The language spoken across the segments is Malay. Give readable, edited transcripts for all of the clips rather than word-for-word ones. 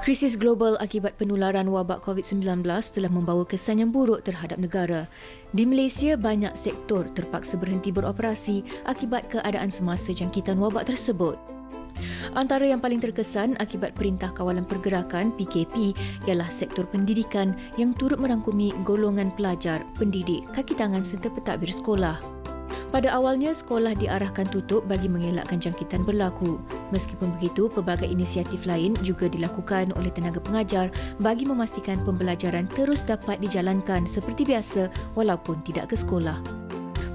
Krisis global akibat penularan wabak COVID-19 telah membawa kesan yang buruk terhadap negara. Di Malaysia, banyak sektor terpaksa berhenti beroperasi akibat keadaan semasa jangkitan wabak tersebut. Antara yang paling terkesan akibat Perintah Kawalan Pergerakan PKP ialah sektor pendidikan yang turut merangkumi golongan pelajar, pendidik, kaki tangan serta pentadbir sekolah. Pada awalnya, sekolah diarahkan tutup bagi mengelakkan jangkitan berlaku. Meskipun begitu, pelbagai inisiatif lain juga dilakukan oleh tenaga pengajar bagi memastikan pembelajaran terus dapat dijalankan seperti biasa walaupun tidak ke sekolah.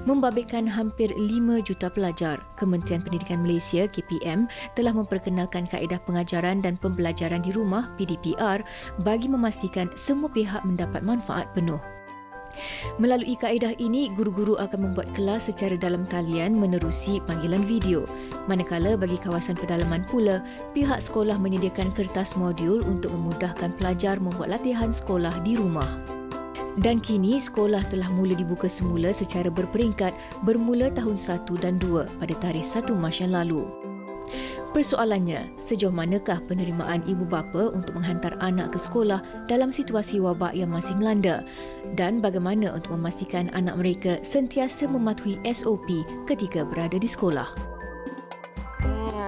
Membabitkan hampir 5 juta pelajar, Kementerian Pendidikan Malaysia KPM telah memperkenalkan kaedah pengajaran dan pembelajaran di rumah PDPR bagi memastikan semua pihak mendapat manfaat penuh. Melalui kaedah ini, guru-guru akan membuat kelas secara dalam talian menerusi panggilan video. Manakala bagi kawasan pedalaman pula, pihak sekolah menyediakan kertas modul untuk memudahkan pelajar membuat latihan sekolah di rumah. Dan kini, sekolah telah mula dibuka semula secara berperingkat bermula tahun 1 dan 2 pada tarikh 1 Mac yang lalu. Persoalannya, sejauh manakah penerimaan ibu bapa untuk menghantar anak ke sekolah dalam situasi wabak yang masih melanda? Dan bagaimana untuk memastikan anak mereka sentiasa mematuhi SOP ketika berada di sekolah?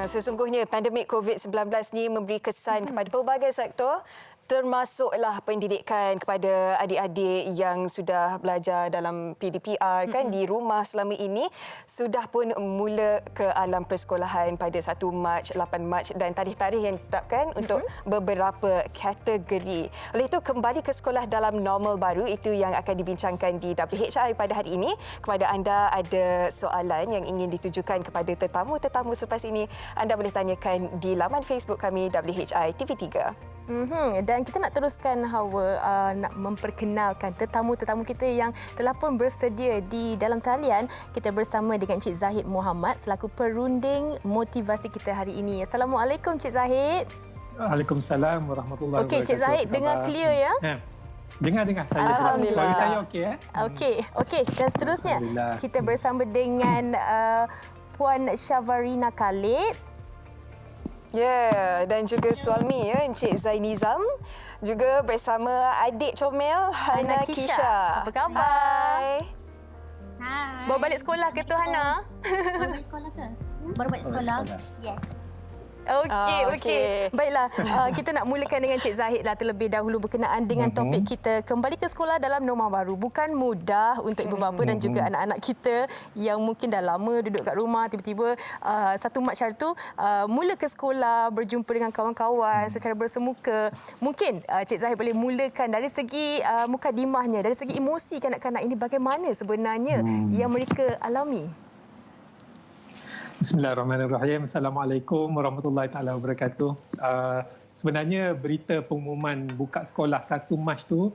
Sesungguhnya pandemik COVID-19 ni memberi kesan kepada pelbagai sektor, termasuklah pendidikan kepada adik-adik yang sudah belajar dalam PDPR kan di rumah selama ini, sudah pun mula ke alam persekolahan pada 1 Mac, 8 Mac dan tarikh-tarikh yang ditetapkan untuk beberapa kategori. Oleh itu, kembali ke sekolah dalam normal baru itu yang akan dibincangkan di WHI pada hari ini. Kepada anda ada soalan yang ingin ditujukan kepada tetamu-tetamu selepas ini, anda boleh tanyakan di laman Facebook kami WHI TV3. Dan kita nak teruskan Hawa nak memperkenalkan tetamu-tetamu kita yang telah pun bersedia di dalam talian. Kita bersama dengan Cik Zahid Muhammad selaku perunding motivasi kita hari ini. Assalamualaikum Cik Zahid. Waalaikumsalam warahmatullahi wabarakatuh. Okey Cik Zahid, dengar clear ya? Dengar saya. Alhamdulillah. Suara saya okey Okey. Dan seterusnya kita bersama dengan Puan Syavarina Khalid. Ya, dan juga suami Encik Zainizam, juga bersama adik comel Hana Kisha. Apa khabar? Hai. Hai. Baru balik sekolah ke tu Hana? Baru balik sekolah ke? Baru balik sekolah? Yes. Okey. Baiklah, kita nak mulakan dengan Cik Zahid lah terlebih dahulu berkenaan dengan topik kita. Kembali ke sekolah dalam norma baru. Bukan mudah untuk ibu bapa dan juga anak-anak kita yang mungkin dah lama duduk kat rumah, tiba-tiba 1 Mac hari tu mula ke sekolah, berjumpa dengan kawan-kawan secara bersemuka. Mungkin Cik Zahid boleh mulakan dari segi mukadimahnya, dari segi emosi kanak-kanak ini bagaimana sebenarnya yang mereka alami? Bismillahirrahmanirrahim. Assalamualaikum warahmatullahi taala wabarakatuh. Sebenarnya berita pengumuman buka sekolah 1 Mac tu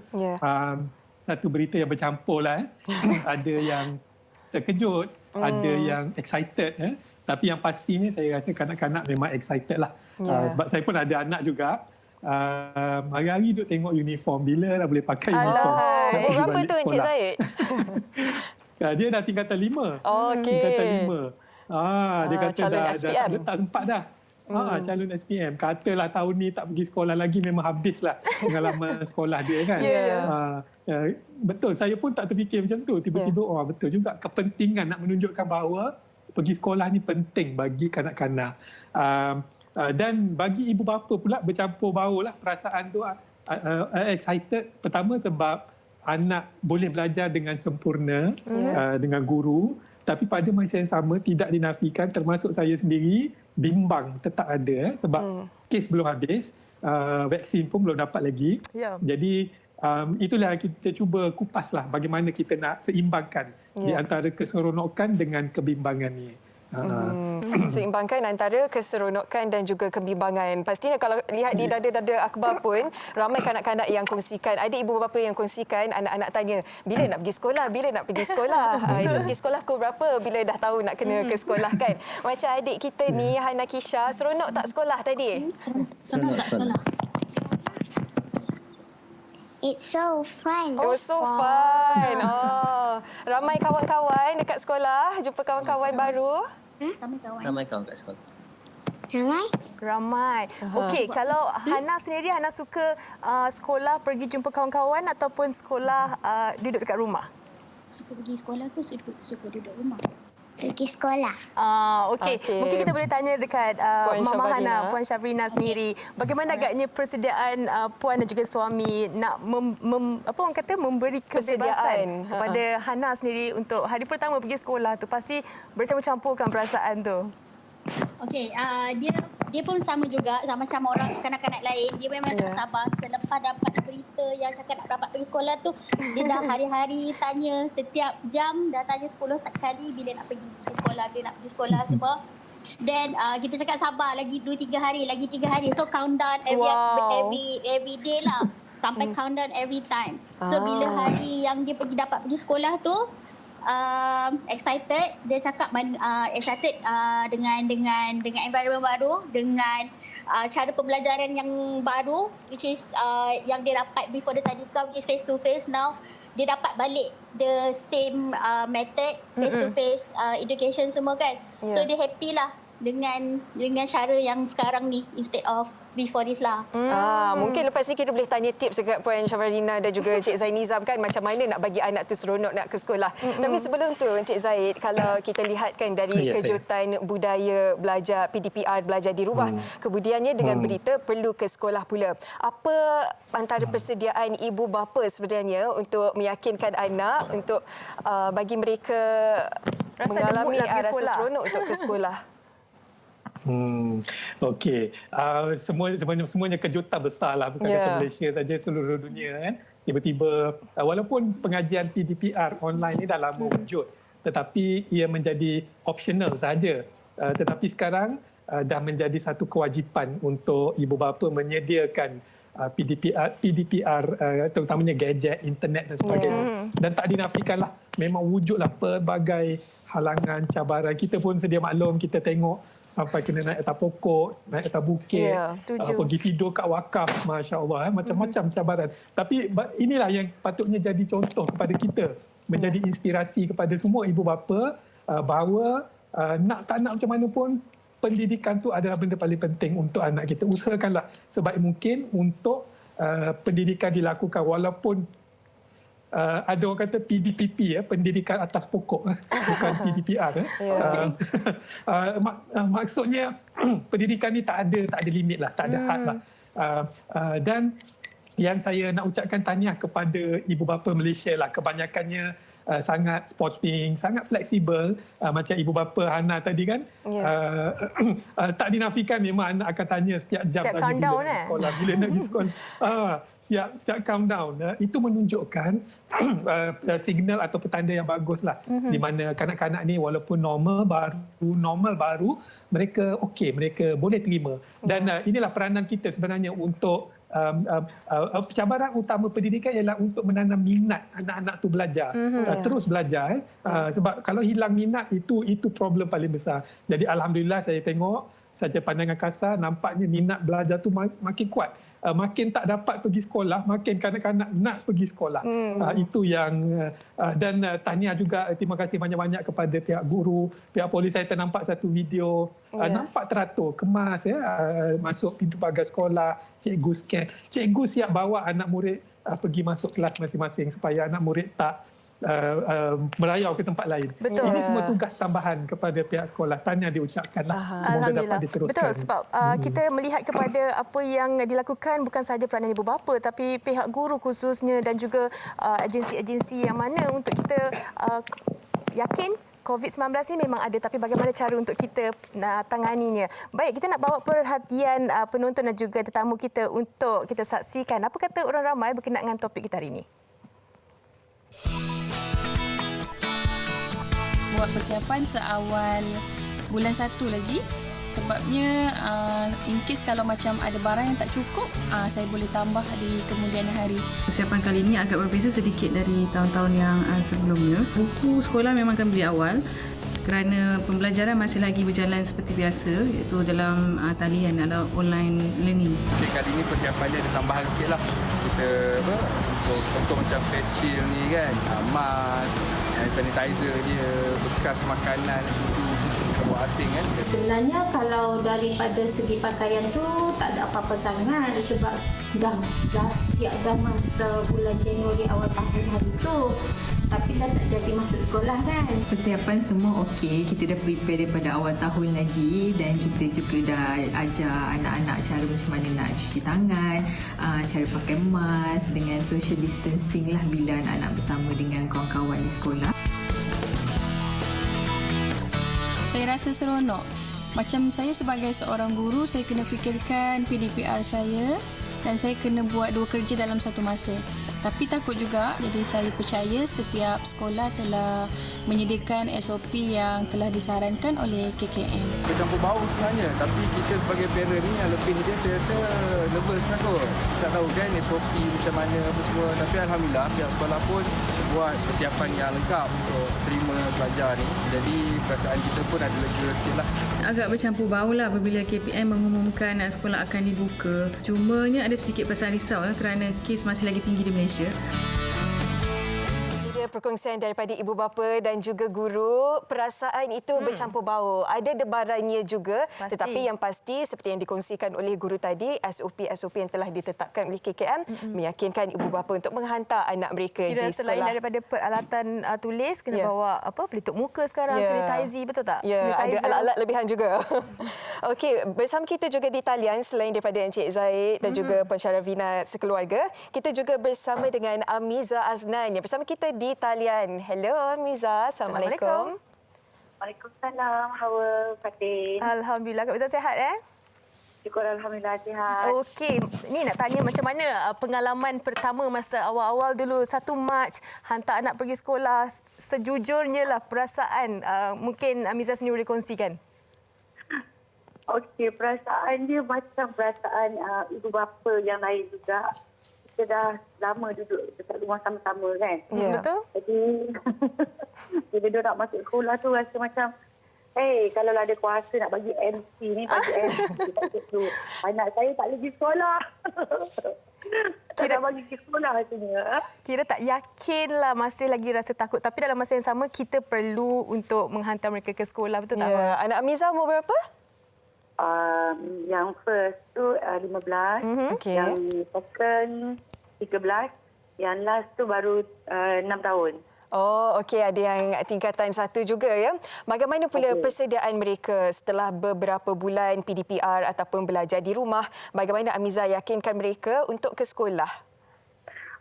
satu berita yang bercampur lah. Ada yang terkejut, ada yang excited. Tapi yang pastinya saya rasa kanak-kanak memang excited lah. Sebab saya pun ada anak juga. Hari-hari duduk tengok uniform. Bila dah boleh pakai uniform. Berapa tu Encik Zahid? Dia dah tingkatan 5. Okey. Tingkatan 5. Dia kata SPM. tak sempat dah. Calon SPM. Katalah tahun ni tak pergi sekolah lagi, memang habislah pengalaman sekolah dia kan. Betul, saya pun tak terfikir macam tu. Tiba-tiba, betul juga kepentingan nak menunjukkan bahawa pergi sekolah ni penting bagi kanak-kanak. Dan bagi ibu bapa pula bercampur baulah perasaan tu. Excited pertama sebab anak boleh belajar dengan sempurna dengan guru. Tapi pada masa yang sama tidak dinafikan, termasuk saya sendiri, bimbang tetap ada sebab kes belum habis, vaksin pun belum dapat lagi. Jadi itulah kita cuba kupaslah bagaimana kita nak seimbangkan di antara keseronokan dengan kebimbangan ni. Seimbangkan antara keseronokan dan juga kebimbangan. Pastinya kalau lihat di dada-dada akhbar pun ramai kanak-kanak yang kongsikan, ada ibu bapa yang kongsikan, anak-anak tanya bila nak pergi sekolah, bila nak pergi sekolah, esok pergi sekolah pukul berapa, bila dah tahu nak kena ke sekolah kan. Macam adik kita ni Hana Kisha, seronok tak sekolah tadi? Seronok tak sekolah? It's so fun. Oh, so fun. Ramai kawan-kawan dekat sekolah, jumpa kawan-kawan baru. Ramai kawan kat sekolah. Ramai. Okey, kalau Hana sendiri, Hana suka sekolah pergi jumpa kawan-kawan ataupun sekolah duduk dekat rumah? Suka pergi sekolah ke suka duduk rumah? Pergi sekolah. Okey. Okey. Mungkin kita boleh tanya dekat Puan Mama Syafrina. Hana, Puan Syafrina sendiri. Bagaimana agaknya persediaan Puan dan juga suami nak apa orang kata memberi kebebasan Persediaan. kepada Hana sendiri untuk hari pertama pergi sekolah tu, pasti bercampur-campurkan perasaan tu. Okey, dia pun sama juga macam orang kanak-kanak lain. Dia memang tak sabar. Selepas dapat berita yang cakap nak dapat pergi sekolah tu, dia dah hari-hari tanya, setiap jam dah tanya 10 kali bila nak pergi sekolah, bila nak pergi sekolah semua. Dan kita cakap sabar lagi 2-3 hari, lagi 3 hari. So countdown every day lah. Sampai countdown every time. So bila hari yang dia dapat pergi sekolah tu, excited, dia cakap excited dengan environment baru, dengan cara pembelajaran yang baru, which is yang dia dapat before the tadika, which is face to face. Now dia dapat balik the same method, face to face education semua kan. So dia happy lah dengan cara yang sekarang ni instead of before this lah. Mungkin lepas ni kita boleh tanya tips dekat Puan Syafrina dan juga Encik Zainizam kan, macam mana nak bagi anak tu seronok nak ke sekolah. Tapi sebelum tu Encik Zaid, kalau kita lihat kan dari kejutan budaya belajar PDPR, belajar di rumah, kemudiannya dengan berita perlu ke sekolah pula. Apa antara persediaan ibu bapa sebenarnya untuk meyakinkan anak untuk bagi mereka mengalami rasa seronok untuk ke sekolah? Okey, semuanya kejutan besar lah, bukan kata Malaysia saja, seluruh dunia kan. Tiba-tiba walaupun pengajian PDPR online ni dah lama wujud, tetapi ia menjadi optional saja. Tetapi sekarang dah menjadi satu kewajipan untuk ibu bapa menyediakan PDPR terutamanya gadget, internet dan sebagainya. Dan tak dinafikanlah, memang wujudlah pelbagai halangan, cabaran. Kita pun sedia maklum, kita tengok sampai kena naik atas pokok, naik atas bukit, pergi tidur kat wakaf, masya-Allah, macam-macam cabaran. Tapi inilah yang patutnya jadi contoh kepada kita, menjadi inspirasi kepada semua ibu bapa bahawa nak tak nak macam mana pun pendidikan tu adalah benda paling penting untuk anak kita. Usahakanlah sebaik mungkin untuk pendidikan dilakukan, walaupun ada orang kata PDPP, pendidikan atas pokok, bukan PDPR. Maksudnya pendidikan ni tak ada limit lah, tak ada had lah. Dan yang saya nak ucapkan tahniah kepada ibu bapa Malaysia lah, kebanyakannya sangat sporting, sangat fleksibel, macam ibu bapa Hana tadi kan. Tak dinafikan memang anak akan tanya setiap jam siap tadi bila nak pergi sekolah, bila nak pergi sekolah. Siap countdown. Itu menunjukkan signal atau petanda yang bagus lah, di mana kanak-kanak ni walaupun normal baru, mereka okey, mereka boleh terima. Dan inilah peranan kita sebenarnya untuk cabaran utama pendidikan ialah untuk menanam minat anak-anak tu belajar, terus belajar. Sebab kalau hilang minat, itu problem paling besar. Jadi alhamdulillah saya tengok saja pandangan kasar, nampaknya minat belajar tu makin kuat. Makin tak dapat pergi sekolah, makin kanak-kanak nak pergi sekolah. Itu yang dan tahniah juga, terima kasih banyak-banyak kepada pihak guru, pihak polis. Saya ternampak satu video, nampak teratur, kemas masuk pintu pagar sekolah, cikgu scan. Cikgu siap bawa anak murid pergi masuk kelas masing-masing supaya anak murid tak merayau ke tempat lain. Betul. Ini semua tugas tambahan kepada pihak sekolah. Tahniah diucapkanlah. Semoga dapat diteruskan. Betul, sebab kita melihat kepada apa yang dilakukan bukan sahaja peranan ibu bapa, tapi pihak guru khususnya dan juga agensi-agensi yang mana untuk kita yakin COVID-19 ini memang ada, tapi bagaimana cara untuk kita tanganinya. Baik, kita nak bawa perhatian penonton dan juga tetamu kita untuk kita saksikan apa kata orang ramai berkenaan dengan topik kita hari ini. Buat persiapan seawal bulan 1 lagi, sebabnya in case kalau macam ada barang yang tak cukup, saya boleh tambah di kemudian hari. Persiapan kali ini agak berbeza sedikit dari tahun-tahun yang sebelumnya. Buku sekolah memang akan beli awal kerana pembelajaran masih lagi berjalan seperti biasa, iaitu dalam talian atau online learning. Okay, kali ini persiapannya ada tambahan sikit lah. Kita untuk contoh macam face shield ni kan, mask, hand sanitizer dia, bekas makanan, sudu benua asing kan. Sebenarnya kalau daripada segi pakaian tu tak ada apa-apa sangat sebab dah siap dah masa bulan Januari awal tahun hari tu. Tapi dah tak jadi masuk sekolah kan. Persiapan semua okey. Kita dah prepare daripada awal tahun lagi dan kita juga dah ajar anak-anak cara macam mana nak cuci tangan, cara pakai mask dengan social distancing lah bila anak-anak bersama dengan kawan-kawan di sekolah. Saya rasa seronok. Macam saya sebagai seorang guru, saya kena fikirkan PDPR saya dan saya kena buat 2 kerja dalam satu masa. Tapi takut juga, jadi saya percaya setiap sekolah telah menyediakan SOP yang telah disarankan oleh KKM. Bercampur bau sebenarnya, tapi kita sebagai parent ni yang lebih dia saya rasa nervous lah kot. Tak tahu kan SOP macam mana apa semua. Tapi Alhamdulillah pihak sekolah pun buat persiapan yang lengkap untuk terima pelajar ni. Jadi perasaan kita pun ada lega sikit lah. Agak bercampur bau lah apabila KPM mengumumkan sekolah akan dibuka. Cumanya ada sedikit perasaan risau lah kerana kes masih lagi tinggi di Malaysia. Perkongsian daripada ibu bapa dan juga guru. Perasaan itu bercampur bau. Ada debarannya juga. Pasti. Tetapi yang pasti seperti yang dikongsikan oleh guru tadi, SOP yang telah ditetapkan oleh KKM meyakinkan ibu bapa untuk menghantar anak mereka Kira di sekolah. selain daripada peralatan tulis, kena bawa pelitup muka sekarang, sanitizer, betul tak? Ya, ada alat-alat lebihan juga. Okey, bersama kita juga di talian selain daripada Encik Zahid dan juga Puan Syarafina sekeluarga, kita juga bersama dengan Amiza Aznan yang bersama kita di talian. Hello Amiza, Assalamualaikum. Waalaikumsalam, Hawa, Fatih. Alhamdulillah, Kak Amiza sihat Syukur Alhamdulillah sihat. Okey, ni nak tanya macam mana pengalaman pertama masa awal-awal dulu 1 Mac hantar anak pergi sekolah. Sejujurnya lah perasaan mungkin Amiza sendiri boleh kongsikan. Okey, perasaan dia macam perasaan ibu bapa yang lain juga. Kita dah lama duduk dekat rumah sama-sama kan. Betul. Jadi bila dia nak masuk sekolah tu rasa macam kalau ada kuasa nak bagi MC ni, bagi MC kat situ. Anak saya tak pergi sekolah. Tak nak bagi pergi sekolah rasanya. Kira tak yakin lah, masih lagi rasa takut. Tapi dalam masa yang sama, kita perlu untuk menghantar mereka ke sekolah. Betul tak? Ya. Anak Amiza umur berapa? Yang first tu 15. Okay. Yang second 13. Yang last tu baru 6 tahun. Oh, okey, ada yang tingkatan 1 juga ya. Bagaimana pula persediaan mereka setelah beberapa bulan PDPR ataupun belajar di rumah? Bagaimana Amiza yakinkan mereka untuk ke sekolah?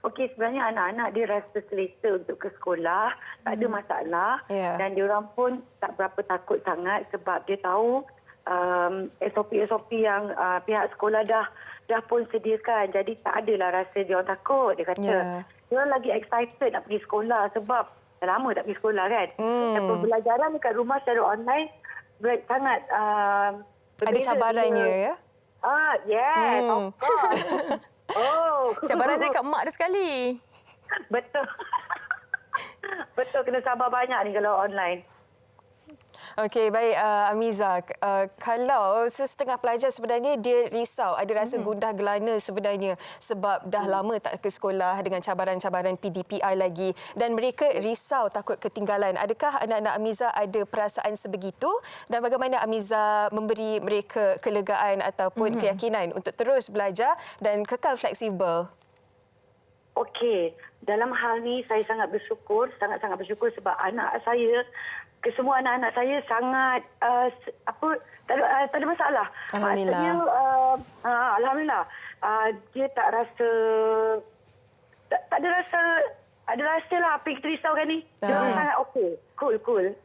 Okey, sebenarnya anak-anak dia rasa selesa untuk ke sekolah, tak ada masalah dan diorang pun tak berapa takut sangat sebab dia tahu SOP yang pihak sekolah dah pun sediakan. Jadi tak adalah rasa dia orang takut. Dia kata dia orang lagi excited nak pergi sekolah sebab dah lama tak pergi sekolah kan. Dan pembelajaran dekat rumah secara online sangat ada cabarannya ya? Yes, of course. Cabaran dia kat mak dia sekali. Betul. Betul, kena sabar banyak ni kalau online. Okey, baik Amiza. Kalau setengah pelajar sebenarnya dia risau, ada rasa gundah gelana sebenarnya sebab dah lama tak ke sekolah dengan cabaran-cabaran PDPR lagi dan mereka risau takut ketinggalan. Adakah anak-anak Amiza ada perasaan sebegitu dan bagaimana Amiza memberi mereka kelegaan ataupun keyakinan untuk terus belajar dan kekal fleksibel? Okey, dalam hal ni saya sangat bersyukur, sangat-sangat bersyukur sebab anak saya, semua anak-anak saya sangat tak ada masalah. Alhamdulillah. Maksudnya, alhamdulillah. Dia tak rasa tak ada rasa lah apa yang kita risaukan ni. Dia sangat okey. Cool.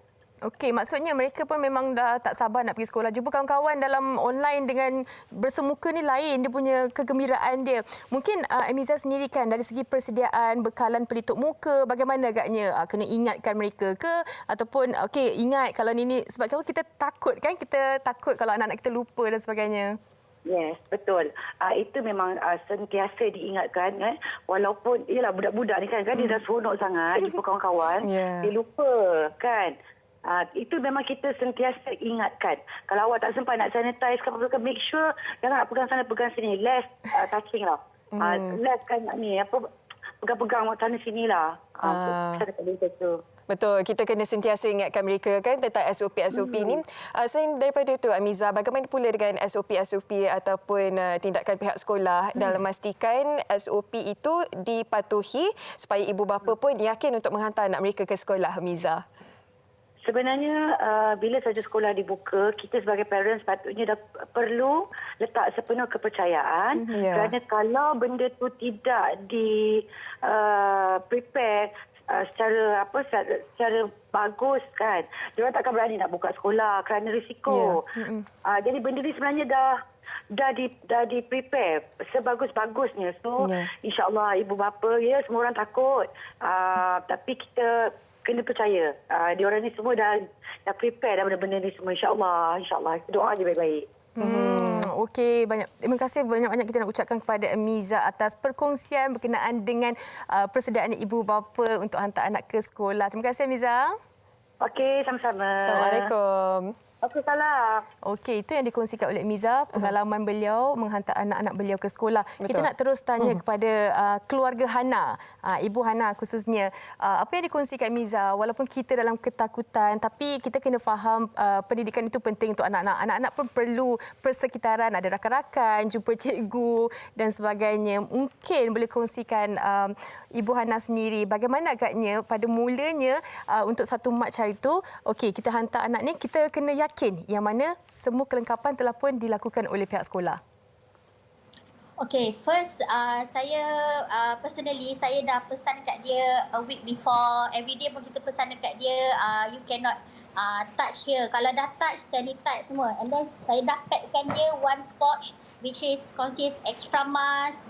Okey, maksudnya mereka pun memang dah tak sabar nak pergi sekolah. Jumpa kawan-kawan dalam online dengan bersemuka ni lain, dia punya kegembiraan dia. Mungkin Amiza sendiri kan dari segi persediaan bekalan pelitup muka, bagaimana agaknya kena ingatkan mereka ke ataupun okey ingat kalau ni sebab kalau kita takut kan, kita takut kalau anak-anak kita lupa dan sebagainya. Yes, betul. Itu memang sentiasa diingatkan kan. Walaupun ialah budak-budak ni kan dia dah seronok sangat jumpa kawan-kawan, dia lupa kan. Itu memang kita sentiasa ingatkan. Kalau awak tak sempat nak sanitize, make sure jangan nak pegang sana pegang sini. Less touching lah. Less kan ni pegang-pegang sana sini lah. Betul, kita kena sentiasa ingatkan mereka kan tentang SOP-SOP ni. Selain daripada itu, Amiza, bagaimana pula dengan SOP-SOP ataupun tindakan pihak sekolah dalam memastikan SOP itu dipatuhi supaya ibu bapa pun yakin untuk menghantar anak mereka ke sekolah, Amiza? Sebenarnya bila saja sekolah dibuka, kita sebagai parents patutnya dah perlu letak sepenuh kepercayaan kerana kalau benda tu tidak di prepare secara bagus kan, diorang takkan berani nak buka sekolah kerana risiko. Jadi benda ni sebenarnya dah di prepare sebagus-bagusnya. So insya-Allah ibu bapa semua orang takut. Tapi kita kena percaya. Diorang ni semua dah prepare dah benda-benda ni semua, insya-Allah. Doa je baik-baik. Okey, terima kasih banyak-banyak kita nak ucapkan kepada Amiza atas perkongsian berkenaan dengan persediaan ibu bapa untuk hantar anak ke sekolah. Terima kasih Amiza. Okey, sama-sama. Assalamualaikum. Okey, salam. Okey, itu yang dikongsikan oleh Amiza, pengalaman beliau menghantar anak-anak beliau ke sekolah. Betul. Kita nak terus tanya kepada keluarga Hana, Ibu Hana khususnya. Apa yang dikongsikan Amiza, walaupun kita dalam ketakutan, tapi kita kena faham pendidikan itu penting untuk anak-anak. Anak-anak pun perlu persekitaran, ada rakan-rakan, jumpa cikgu dan sebagainya. Mungkin boleh kongsikan Ibu Hana sendiri, bagaimana agaknya pada mulanya untuk satu mak hari itu, okey, kita hantar anak ni, kita kena yakin yang mana semua kelengkapan telah pun dilakukan oleh pihak sekolah. Okay, first saya personally saya dah pesan dekat dia a week before. Every day pun kita pesan dekat dia you cannot touch here. Kalau dah touch, sanitize semua. And then saya dah packkan dia one pouch which is consist extra mask,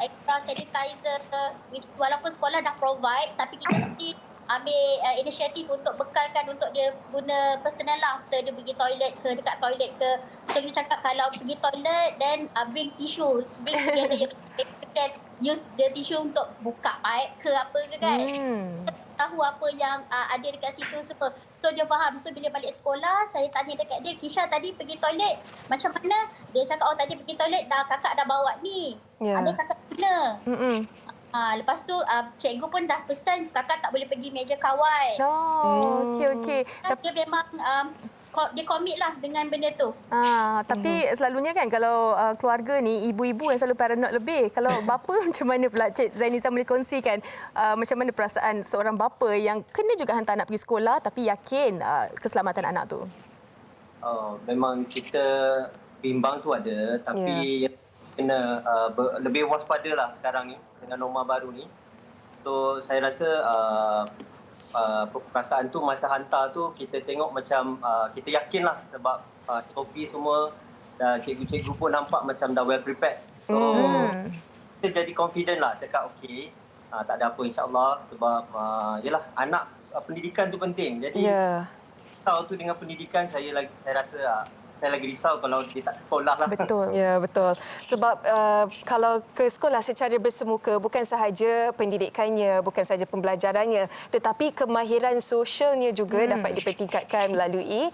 extra sanitizer, which walaupun sekolah dah provide tapi kita mesti ambil inisiatif untuk bekalkan untuk dia guna personal lah after dia pergi toilet ke, dekat toilet ke. So dia cakap kalau pergi toilet then bring tissue, bring together you can use the tissue untuk buka pipe ke apa ke kan. Tahu apa yang ada dekat situ semua. So dia faham. So bila balik sekolah saya tanya dekat dia, Kisha tadi pergi toilet macam mana? Dia cakap okey toilet kakak dah bawa ni. Ada kakak guna. Lepas tu cikgu pun dah pesan kakak tak boleh pergi meja kawan. Okey. Tapi dia memang dia komit lah dengan benda tu. Tapi selalunya kan kalau keluarga ni ibu-ibu yang selalu paranoid lebih. Kalau bapa macam mana pula Cik Zainisa boleh kongsikan macam mana perasaan seorang bapa yang kena juga hantar anak pergi sekolah tapi yakin keselamatan anak tu? Memang kita bimbang tu ada tapi kena lebih waspadalah sekarang ni dengan norma baru ni. So saya rasa perasaan tu masa hantar tu kita tengok macam kita yakinlah sebab SOP semua dan cikgu-cikgu pun nampak macam dah well prepared. So kita jadi confident lah cakap okey tak ada apa insya-Allah sebab yalah anak pendidikan tu penting. Jadi risau tu dengan pendidikan saya rasa saya lagi risau kalau dia tak sekolah lah. Betul. Ya, betul. Sebab kalau ke sekolah secara bersemuka, bukan sahaja pendidikannya, bukan sahaja pembelajarannya, tetapi kemahiran sosialnya juga dapat dipertingkatkan melalui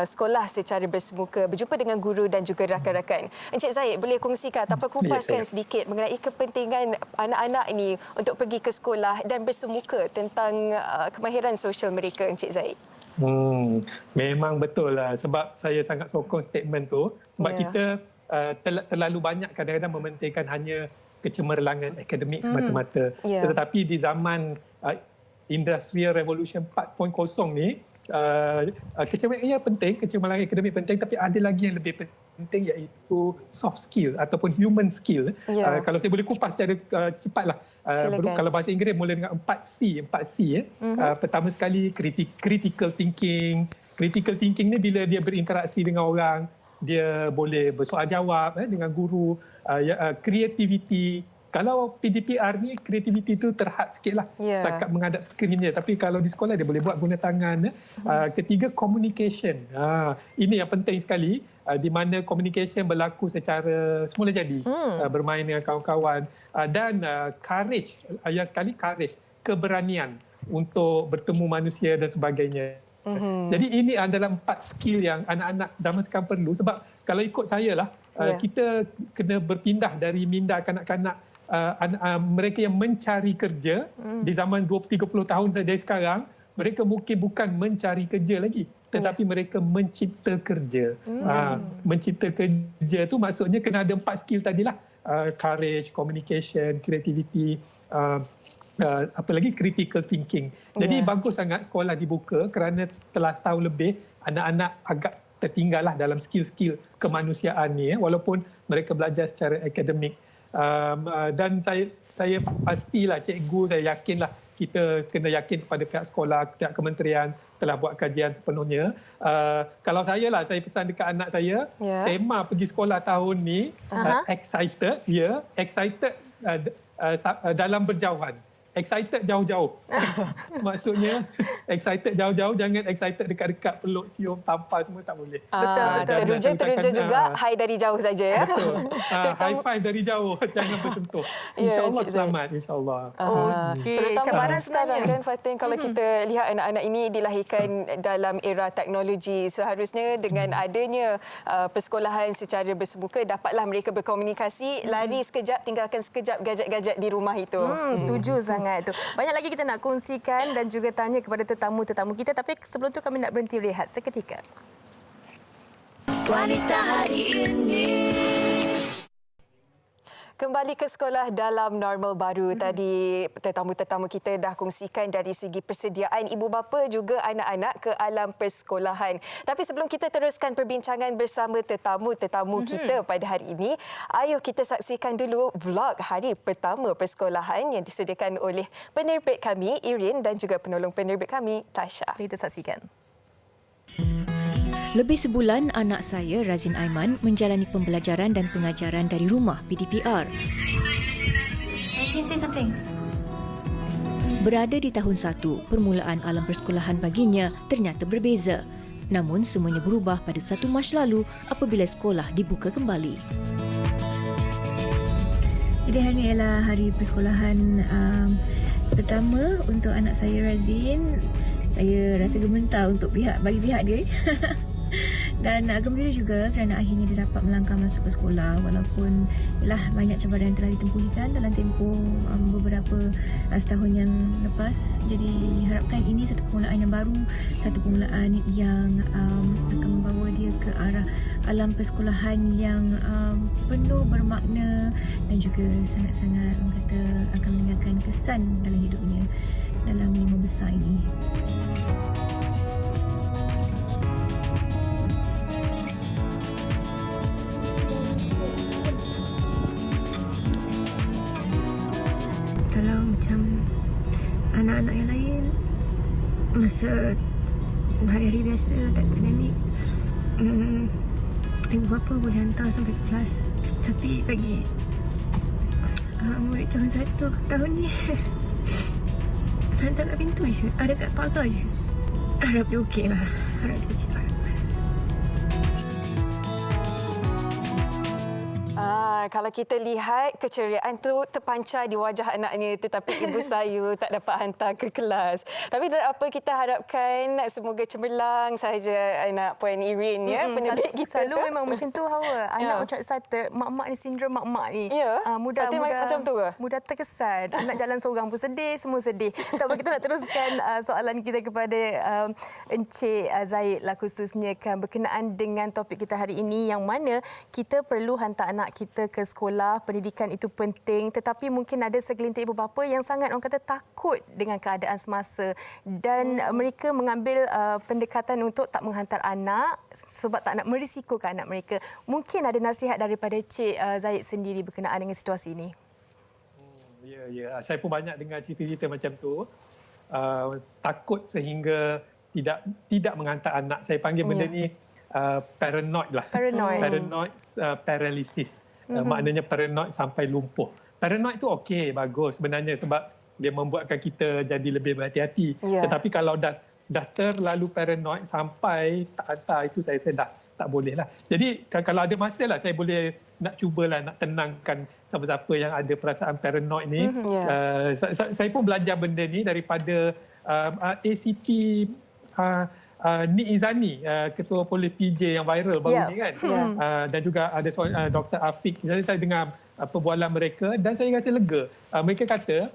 sekolah secara bersemuka, berjumpa dengan guru dan juga rakan-rakan. Encik Zahid, boleh kongsikan ataupun kupaskan sedikit mengenai kepentingan anak-anak ini untuk pergi ke sekolah dan bersemuka tentang kemahiran sosial mereka, Encik Zahid? Memang betul lah sebab saya sangat sokong statement tu sebab kita terlalu banyak kadang-kadang mementingkan hanya kecemerlangan akademik semata-mata. Tetapi di zaman Industrial Revolution 4.0 ni kecemerlangan penting, kecemerlangan akademik penting tapi ada lagi yang lebih penting iaitu soft skill ataupun human skill. Kalau saya boleh kupas secara cepatlah. Kalau bahasa Inggeris mula dengan 4C. Pertama sekali critical thinking. Critical thinking ni bila dia berinteraksi dengan orang, dia boleh bersoal jawab dengan guru. Creativity. Kalau PDPR ni kreativiti tu terhad sikitlah. Setakat menghadap skrin je. Tapi kalau di sekolah dia boleh buat guna tangan. Ketiga, communication. Ini yang penting sekali. Di mana communication berlaku secara semula jadi. Bermain dengan kawan-kawan. Dan courage. Yang sekali courage. Keberanian untuk bertemu manusia dan sebagainya. Jadi ini adalah 4 skill yang anak-anak zaman sekarang perlu. Sebab kalau ikut saya lah, kita kena berpindah dari minda kanak-kanak mereka yang mencari kerja di zaman 20-30 tahun dari sekarang mereka mungkin bukan mencari kerja lagi, tetapi mereka mencipta kerja. Mencipta kerja tu maksudnya kena ada 4 skill tadilah. Courage, communication, creativity, apa lagi, critical thinking. Jadi bagus sangat sekolah dibuka kerana telah setahun lebih anak-anak agak tertinggal lah dalam skill-skill kemanusiaan ni, walaupun mereka belajar secara akademik. Dan saya pastilah cikgu, saya yakinlah kita kena yakin kepada pihak sekolah, pihak kementerian telah buat kajian sepenuhnya. Kalau saya pesan dekat anak saya, tema pergi sekolah tahun ni excited, excited dalam berjauhan. Excited jauh-jauh. Maksudnya excited jauh-jauh, jangan excited dekat-dekat, peluk, cium, tampar semua tak boleh. Betul. Teruja juga hai dari jauh saja ya. High five dari jauh, jangan bersentuh. InsyaAllah selamat, insyaAllah. Terutama sekarang kan Fatin, kalau kita lihat anak-anak ini dilahirkan dalam era teknologi, seharusnya dengan adanya persekolahan secara bersemuka, dapatlah mereka berkomunikasi, lari sekejap, tinggalkan sekejap gadget-gadget di rumah itu. Setuju sangat tu. Banyak lagi kita nak kongsikan dan juga tanya kepada tetamu-tetamu kita, tapi sebelum tu kami nak berhenti rehat seketika. Wanita hari ini. Kembali ke sekolah dalam normal baru. Tadi tetamu-tetamu kita dah kongsikan dari segi persediaan ibu bapa juga anak-anak ke alam persekolahan. Tapi sebelum kita teruskan perbincangan bersama tetamu-tetamu kita pada hari ini, ayuh kita saksikan dulu vlog hari pertama persekolahan yang disediakan oleh penerbit kami, Irin, dan juga penolong penerbit kami, Tasha. Kita saksikan. Lebih sebulan, anak saya, Razin Aiman, menjalani pembelajaran dan pengajaran dari rumah PDPR. Berada di tahun 1, permulaan alam persekolahan baginya ternyata berbeza. Namun semuanya berubah pada 1 Mac lalu apabila sekolah dibuka kembali. Jadi hari ini ialah hari persekolahan pertama untuk anak saya, Razin. Saya rasa gementar untuk bagi pihak dia. Dan gembira juga kerana akhirnya dia dapat melangkah masuk ke sekolah, walaupun banyak cabaran yang telah ditempuhikan dalam tempoh beberapa setahun yang lepas. Jadi harapkan ini satu permulaan yang baru, satu permulaan yang akan membawa dia ke arah alam persekolahan yang penuh bermakna dan juga sangat-sangat akan meninggalkan kesan dalam hidupnya dalam 5 besar ini. Kalau macam anak-anak yang lain, masa hari-hari biasa tak pandemik, ibu bapa boleh hantar sampai kelas. Tapi bagi murid tahun 1 tahun ni, hantar kat pintu je, ada kat pagar je. Harap dia okey lah. Harap dia okey lah. Kalau kita lihat keceriaan tu terpancar di wajah anaknya, tetapi ibu saya tak dapat hantar ke kelas. Tapi apa kita harapkan semoga cemerlang sahaja anak Puan Irin ya, penerbit kita. Selalu memang macam tu Hawa. Anak macam excited, mak-mak ni sindrom mak-mak ni. Mudah macam tu ke? Mudah terkesan. Anak jalan seorang pun sedih, semua sedih. Tak apa, kita nak teruskan soalan kita kepada Encik Zahid lah, khususnya kan berkenaan dengan topik kita hari ini, yang mana kita perlu hantar anak kita ke sekolah, pendidikan itu penting, tetapi mungkin ada segelintir ibu bapa yang sangat orang kata takut dengan keadaan semasa dan mereka mengambil pendekatan untuk tak menghantar anak sebab tak nak merisikokan anak mereka. Mungkin ada nasihat daripada Cik Zahid sendiri berkenaan dengan situasi ini. Ya, saya pun banyak dengar cerita-cerita macam tu. Takut sehingga tidak menghantar anak. Saya panggil benda ni paranoid lah. Paranoid paralysis. Maknanya paranoid sampai lumpuh. Paranoid tu okey, bagus sebenarnya sebab dia membuatkan kita jadi lebih berhati-hati. Tetapi kalau dah terlalu paranoid sampai tak hantar, itu saya dah tak boleh lah. Jadi kalau ada masa lah, saya boleh nak cubalah nak tenangkan siapa-siapa yang ada perasaan paranoid ni. Saya pun belajar benda ni daripada ACP Nik Izani, Ketua Polis PJ yang viral baru ni kan. Dan juga ada Dr. Afiq. Jadi saya dengar perbualan mereka dan saya rasa lega. Mereka kata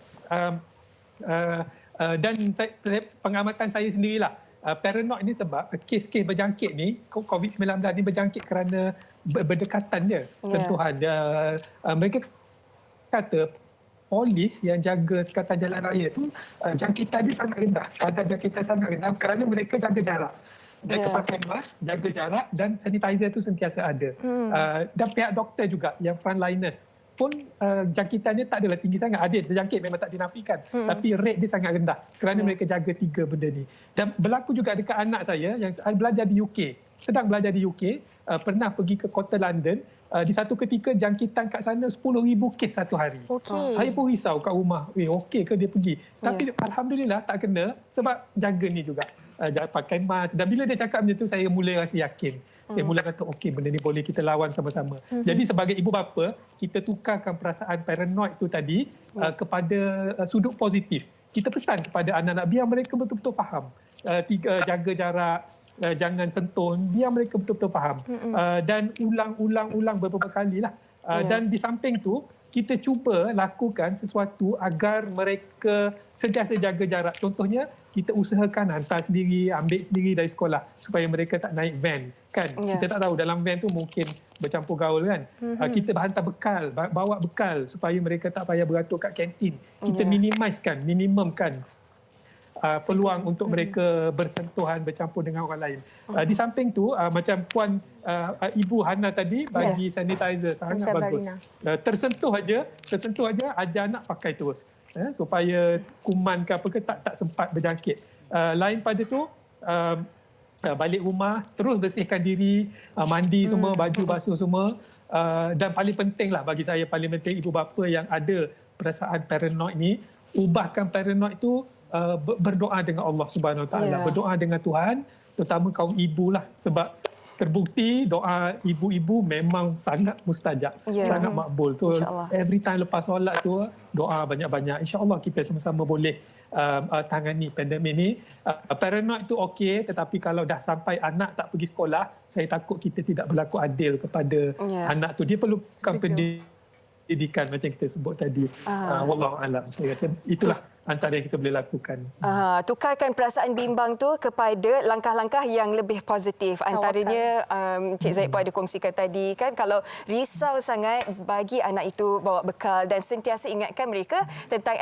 Dan pengamatan saya sendirilah, paranoid ni sebab kes-kes berjangkit ni, COVID-19 ni berjangkit kerana berdekatan je, sentuhan. Mereka kata polis yang jaga sekatan jalan raya tu jangkitan dia sangat rendah. Kadar jangkitan sangat rendah kerana mereka jaga jarak. Mereka pakai mask, jaga jarak dan sanitizer tu sentiasa ada. Dan pihak doktor juga yang frontliners pun jangkitannya tak adalah tinggi sangat. Ada terjangkit memang tak dinafikan. Tapi rate dia sangat rendah kerana mereka jaga 3 benda ni. Dan berlaku juga dekat anak saya yang belajar di UK. Sedang belajar di UK, pernah pergi ke kota London. Di satu ketika jangkitan kat sana 10,000 kes satu hari. Saya pun risau kat rumah. Okey ke dia pergi? Tapi Alhamdulillah tak kena sebab jaga ni juga. Pakai mask. Dan bila dia cakap macam tu, saya mula rasa yakin. Saya mula kata, okey, benda ni boleh kita lawan sama-sama. Jadi sebagai ibu bapa, kita tukarkan perasaan paranoid tu tadi kepada sudut positif. Kita pesan kepada anak-anak, biar mereka betul-betul faham. Jaga jarak, jangan sentuh, biar mereka betul-betul faham. Dan ulang beberapa kali lah. Dan di samping tu, kita cuba lakukan sesuatu agar mereka sentiasa jaga jarak. Contohnya, kita usahakan hantar sendiri, ambil sendiri dari sekolah supaya mereka tak naik van. Kan? Kita tak tahu dalam van tu mungkin bercampur gaul kan. Kita hantar bekal, bawa bekal supaya mereka tak payah beratur kat kantin. Kita minimumkan peluang untuk mereka bersentuhan, bercampur dengan orang lain. Di samping tu, macam Puan Ibu Hana tadi bagi sanitizer sangat bagus. Tersentuh aja ajar anak pakai terus. Supaya kuman ke apa ke tak sempat berjangkit. Lain pada tu, balik rumah, terus bersihkan diri, mandi semua, baju basuh semua. Dan paling penting lah bagi saya, paling penting ibu bapa yang ada perasaan paranoid ni, ubahkan paranoid tu berdoa dengan Allah Subhanahu Wa Taala, berdoa dengan Tuhan, terutama kaum ibu lah, sebab terbukti doa ibu-ibu memang sangat mustajab, sangat makbul. So every time lepas solat tu doa banyak-banyak. InsyaAllah kita sama-sama boleh tangani pandemik ni. Paranoid tu okey, tetapi kalau dah sampai anak tak pergi sekolah, saya takut kita tidak berlaku adil kepada anak tu. Dia perlukan pendidikan macam kita sebut tadi. Wallahu alam. Saya rasa itulah antara yang kita boleh lakukan. Tukarkan perasaan bimbang tu kepada langkah-langkah yang lebih positif. Antaranya Cik Zahid pun ada kongsikan tadi kan, kalau risau sangat, bagi anak itu bawa bekal dan sentiasa ingatkan mereka tentang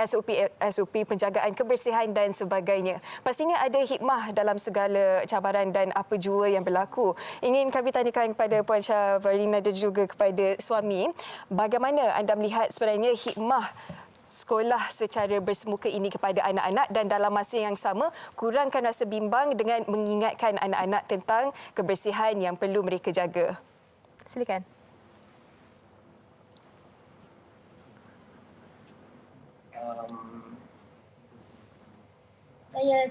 SOP penjagaan kebersihan dan sebagainya. Pastinya ada hikmah dalam segala cabaran dan apa jua yang berlaku. Ingin kami tanyakan kepada Puan Syafrina dan juga kepada suami, bagaimana anda melihat sebenarnya hikmah sekolah secara bersemuka ini kepada anak-anak dan dalam masa yang sama kurangkan rasa bimbang dengan mengingatkan anak-anak tentang kebersihan yang perlu mereka jaga. Silakan.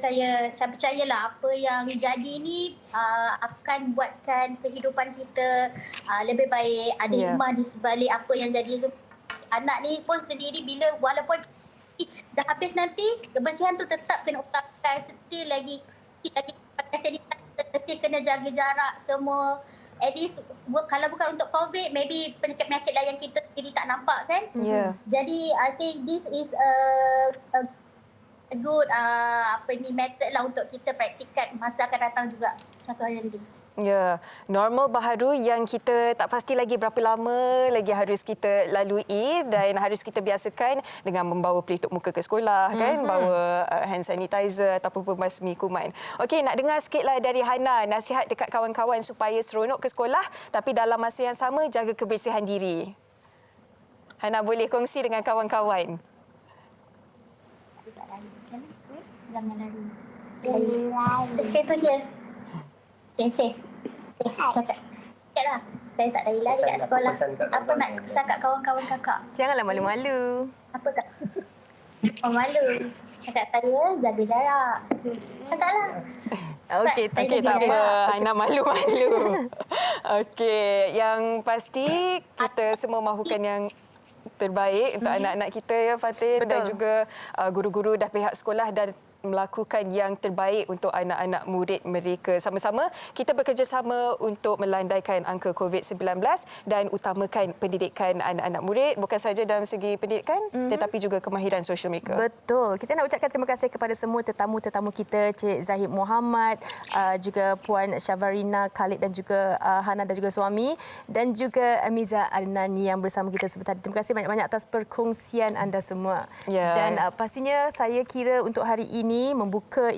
Saya percayalah apa yang jadi ni akan buatkan kehidupan kita lebih baik. Ada hikmah di sebalik apa yang jadi. Anak ni pun sendiri bila walaupun dah habis nanti, kebersihan tu tetap kena usahakan. Still lagi pakai sanitizer, still kena jaga jarak semua. At least kalau bukan untuk COVID, maybe penyakit-penyakit lain yang kita sendiri tak nampak kan. Jadi I think this is a good method lah untuk kita praktikkan masa akan datang juga satu hari nanti. Normal baharu yang kita tak pasti lagi berapa lama lagi harus kita lalui dan harus kita biasakan dengan membawa pelitup muka ke sekolah kan, bawa hand sanitizer ataupun pembasmi kuman. Okey, nak dengar sikitlah dari Hana nasihat dekat kawan-kawan supaya seronok ke sekolah tapi dalam masa yang sama jaga kebersihan diri. Hana boleh kongsi dengan kawan-kawan. Jangan lari. Saya tu je. Saya cakap lah. Saya tak lari kat sekolah. Apa nak pesan kat kawan-kawan kakak? Janganlah malu-malu. Apa kak? Malu. Cakap saya jaga jarak. Cakaplah. Okey, tak apa. Aina malu-malu. Okey, yang pasti kita semua mahukan yang terbaik untuk anak-anak kita ya Fatin. Dan juga guru-guru dan pihak sekolah dan melakukan yang terbaik untuk anak-anak murid mereka. Sama-sama kita bekerjasama untuk melandaikan angka COVID-19 dan utamakan pendidikan anak-anak murid bukan saja dalam segi pendidikan tetapi juga kemahiran sosial mereka. Betul. Kita nak ucapkan terima kasih kepada semua tetamu-tetamu kita, Cik Zahid Muhammad, juga Puan Syavarina Khalid dan juga Hana dan juga suami, dan juga Amiza Adnan yang bersama kita sebentar. Terima kasih banyak-banyak atas perkongsian anda semua. Dan pastinya saya kira untuk hari ini membuka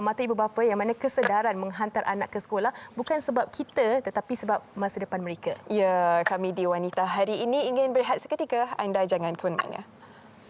mata ibu bapa yang mana kesedaran menghantar anak ke sekolah bukan sebab kita tetapi sebab masa depan mereka. Ya, kami di Wanita hari ini ingin berehat seketika. Anda jangan ke mana-mana.